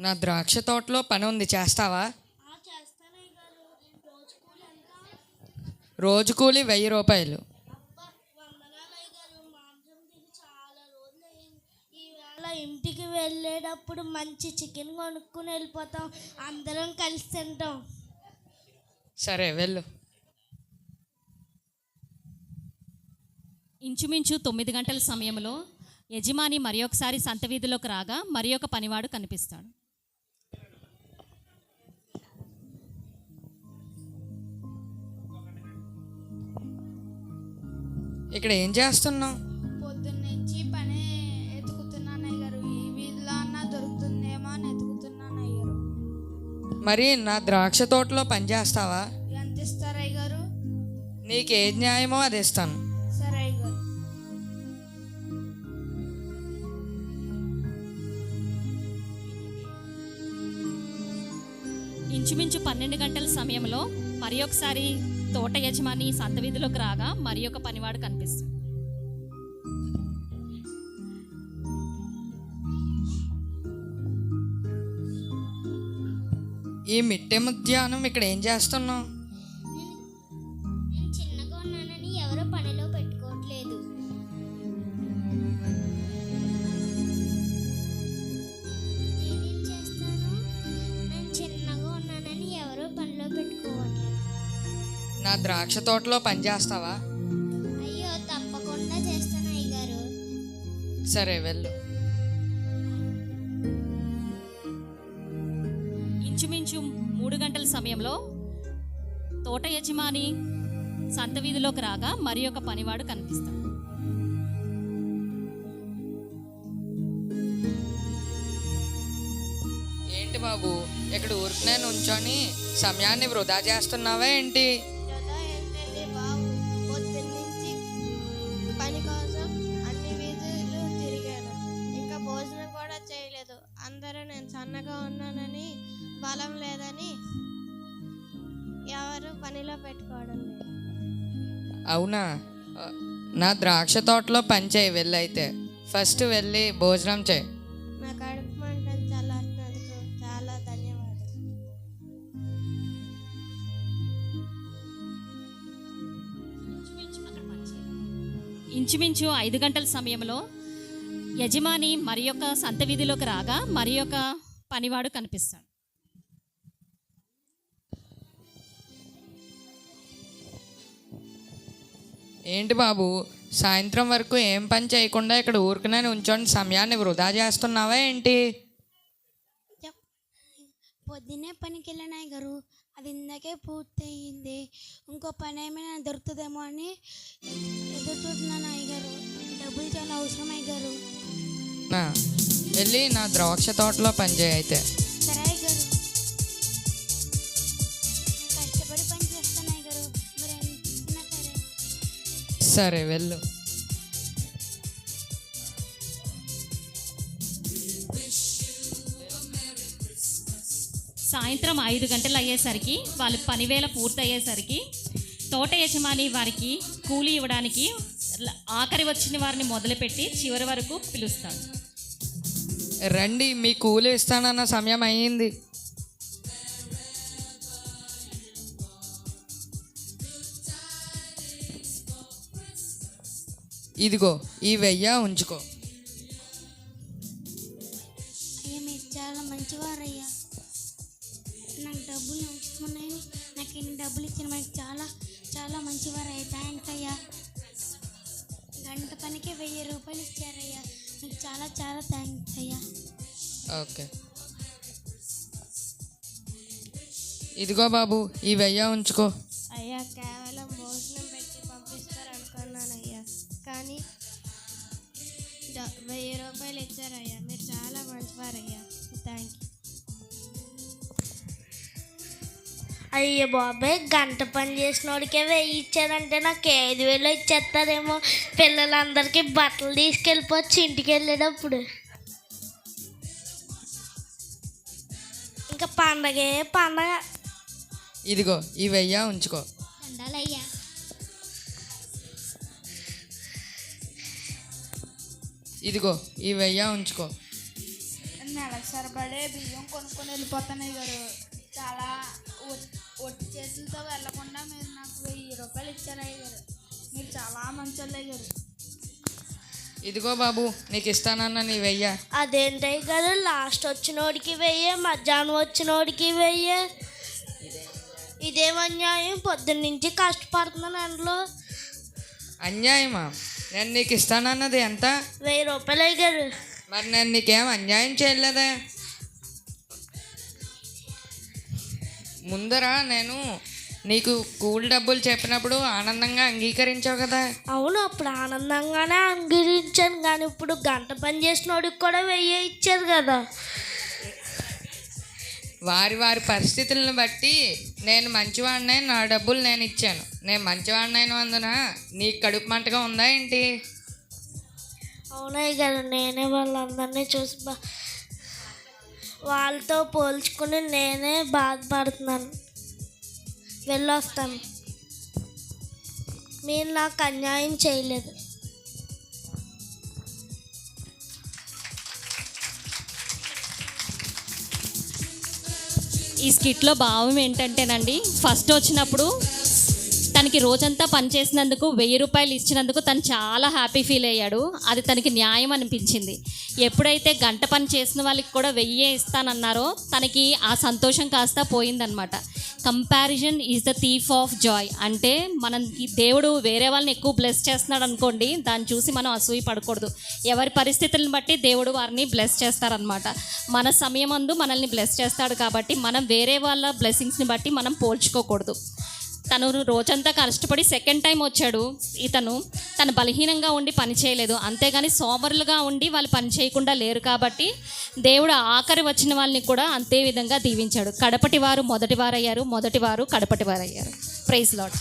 నా ద్రాక్ష తోటలో పని ఉంది, చేస్తావా? రోజు కూలి 1000 రూపాయలు. ఇంటికి వెళ్ళేటప్పుడు మంచి చికెన్ కొనుక్కుని వెళ్ళిపోతాం, అందరం కలిసి తింటాం. సరే వెళ్ళు. ఇంచుమించు 9 గంటల సమయంలో యజమాని మరి ఒకసారి సంత వీధిలోకి రాగా మరి ఒక పనివాడు కనిపిస్తాడు. ఇక్కడ ఏం చేస్తున్నావు? పొద్దున్నుంచి పని ఎతుకుతున్నాను అయ్యారు, ఈ వీధిలో అన్నా దొరుకుతుందేమో అని ఎతుకుతున్నాను అయ్యారు. మరి నా ద్రాక్ష తోటలో పని చేస్తావా? ఎంత ఇస్తారు అయ్యారు? నీకు ఏది న్యాయమో అది ఇస్తాను. సరే అయ్యారు. ఇంచుమించు 12 గంటల సమయంలో మరి ఒకసారి తోట యజమాని సంత వీధిలోకి రాగా మరి ఒక పనివాడు కనిపిస్తాడు. ఈ మిట్టే మధ్యాహ్నం ఇక్కడ ఏం చేస్తున్నావు? నేను చిన్నగా ఉన్నానని ఎవరో పనిలో పెట్టుకోవట్లేదు. నేనేం చేస్తాను? నేను చిన్నగా ఉన్నానని ఎవరో పనిలో పెట్టుకోవట్లేదు. నా ద్రాక్ష తోటలో పని చేస్తావా? అయ్యో, తప్పకుండా చేస్తాను అయ్యగారు. సరే వెళ్ళు. ఇంచుమించు 3 గంటల సమయంలో తోట యజమాని సంత వీధిలోకి రాగా మరి ఒక పనివాడు కనిపిస్తాడు. ఏంటి బాబు, ఇక్కడ ఊరికనే నుంచొని సమయాన్ని వృధా చేస్తున్నావా ఏంటి? ఏంటండి బాబు, పొద్దున్నుంచి పని కోసం అన్ని వీధులు తిరిగాను, ఇంకా భోజనం కూడా చేయలేదు. అందరూ నేను సన్నగా ఉన్నానని, బలం లేదని ఎవరు పనిలో పెట్టుకోవడం లేదు. అవునా? నా ద్రాక్ష తోటలో పని చేయి వెళ్ళైతే. ఫస్ట్ వెళ్ళి భోజనం చేయి. నా కడుపు మంటను చల్లారినందుకు చాలా ధన్యవాదాలు. ఇంచుమించు 5 గంటల సమయంలో యజమాని మరి యొక్క సంత వీధిలోకి రాగా మరి ఒక పనివాడు కనిపిస్తాడు. ఏంటి బాబు, సాయంత్రం వరకు ఏం పని చేయకుండా ఇక్కడ ఊరికనే ఉంచొని సమయాన్ని వృధా చేస్తున్నావా ఏంటి? పొద్దున్నే పనికి వెళ్ళినాయి గారు, అది ఇందాకే పూర్తయింది. ఇంకో పని ఏమైనా దొరుకుతుందేమో అని ఎదురు చూస్తున్నాను అయ్యగారు. డబ్బులు చాలా అవసరం అయ్యగారు. వెళ్ళి నా ద్రాక్ష తోటలో పని చేయి అయితే. సరే అయ్యగారు, కష్టపడి పని చేస్తాను అయ్యగారు. మీరు అన్నా సరే. సరే వెళ్ళు. సాయంత్రం 5 గంటలు అయ్యేసరికి వాళ్ళ పనివేళ పూర్తయ్యేసరికి తోట యజమాని వారికి కూలీ ఇవ్వడానికి ఆఖరి వచ్చిన వారిని మొదలుపెట్టి చివరి వరకు పిలుస్తాడు. రండి, మీ కూలి ఇస్తానన్న సమయం అయ్యింది. ఇదిగో ఈ 1000 ఉంచుకో. అయ్యా, మీరు చాలా మంచివారయ్యా. నాకు డబ్బులు ఉంచుకున్నాయని, నాకు ఇన్ని డబ్బులు ఇచ్చిన మనకి చాలా చాలా మంచివారయ్యా. థ్యాంక్స్ అయ్యా. గంట పనికి 1000 రూపాయలు ఇచ్చారయ్యా. మీకు చాలా చాలా థ్యాంక్స్ అయ్యా. ఓకే, ఇదిగో బాబు ఈ 1000 ఉంచుకో. అయ్యా, కేవలం భోజనం పెట్టి పంపిస్తారు అనుకున్నానయ్యా, కానీ 1000 రూపాయలు ఇచ్చారయ్యా. మీరు చాలా మంచివారయ్యా. Thank you. అయ్యో బాబాయ్, గంట పని చేసిన వాడికే 1000 ఇచ్చారంటే నాకు 5000 ఇచ్చేస్తారేమో. పిల్లలందరికీ బట్టలు తీసుకెళ్ళిపోవచ్చు ఇంటికి వెళ్ళేటప్పుడు. ఇంకా పండగే పండగ. ఇదిగో ఈ 1000 ఉంచుకో. దండాలయ్యా. ఇదిగో ఈ 1000 ఉంచుకో. నెలకు సరిపడే బియ్యం కొనుక్కొని వెళ్ళిపోతాను అయ్యారు. చాలా ఒట్టి చేతులతో వెళ్ళకుండా మీరు నాకు 1000 రూపాయలు ఇచ్చారు అయ్యారు. మీరు చాలా మంచోళ్ళు అయ్యారు. ఇదిగో బాబు, నీకు ఇస్తానన్న నీ 1000. అదేంటయ్య గారు, లాస్ట్ వచ్చినోడికి 1000, మధ్యాహ్నం వచ్చినోడికి 1000. ఇదేం అన్యాయం? పొద్దున్న నుంచి కష్టపడుతున్నాను అందులో. అన్యాయమా? నేను నీకు ఇస్తానన్నది ఎంత? 1000 రూపాయలు అయ్య గారు. మరి నేను నీకేం అన్యాయం చేయలేదే. ముందర నేను నీకు కూలి డబ్బులు చెప్పినప్పుడు ఆనందంగా అంగీకరించావు కదా. అవును, అప్పుడు ఆనందంగానే అంగీకరించాను, కానీ ఇప్పుడు గంట పని చేసినోడికి కూడా 1000 ఇచ్చారు కదా. వారి వారి పరిస్థితులను బట్టి నేను మంచివాడినై నా డబ్బులు నేను ఇచ్చాను. నేను మంచివాడినైనందున నీకు కడుపు మంటగా ఉందా ఏంటి? అవునయ్య గారు, నేనే వాళ్ళందరినీ చూసి వాళ్ళతో పోల్చుకుని నేనే బాధపడుతున్నాను. వెళ్ళొస్తాను. మీరు నాకు అన్యాయం చేయలేదు. ఈ స్కిట్లో భావం ఏంటంటేనండి, ఫస్ట్ వచ్చినప్పుడు తనకి రోజంతా పనిచేసినందుకు 1000 రూపాయలు ఇచ్చినందుకు తను చాలా హ్యాపీ ఫీల్ అయ్యాడు. అది తనకి న్యాయం అనిపించింది. ఎప్పుడైతే గంట పని చేసిన వాళ్ళకి కూడా 1000 ఇస్తానన్నారో తనకి ఆ సంతోషం కాస్త పోయిందనమాట. Comparison is the thief of joy. అంటే మనకి దేవుడు వేరే వాళ్ళని ఎక్కువ బ్లెస్ చేస్తున్నాడు అనుకోండి, దాన్ని చూసి మనం అసూయ పడకూడదు. ఎవరి పరిస్థితులను బట్టి దేవుడు వారిని బ్లెస్ చేస్తారనమాట. మన సమయమందు మనల్ని బ్లెస్ చేస్తాడు కాబట్టి మనం వేరే వాళ్ళ బ్లెస్సింగ్స్ని బట్టి మనం పోల్చుకోకూడదు. తను రోజంతా కష్టపడి సెకండ్ టైం వచ్చాడు ఇతను. తను బలహీనంగా ఉండి పని చేయలేదు, అంతేగాని సోమరులుగా ఉండి వాళ్ళు పని చేయకుండా లేరు. కాబట్టి దేవుడు ఆఖరి వచ్చిన వాళ్ళని కూడా అంతే విధంగా దీవించాడు. కడపటి వారు మొదటి వారయ్యారు, మొదటి వారు కడపటి వారయ్యారు. Praise lord.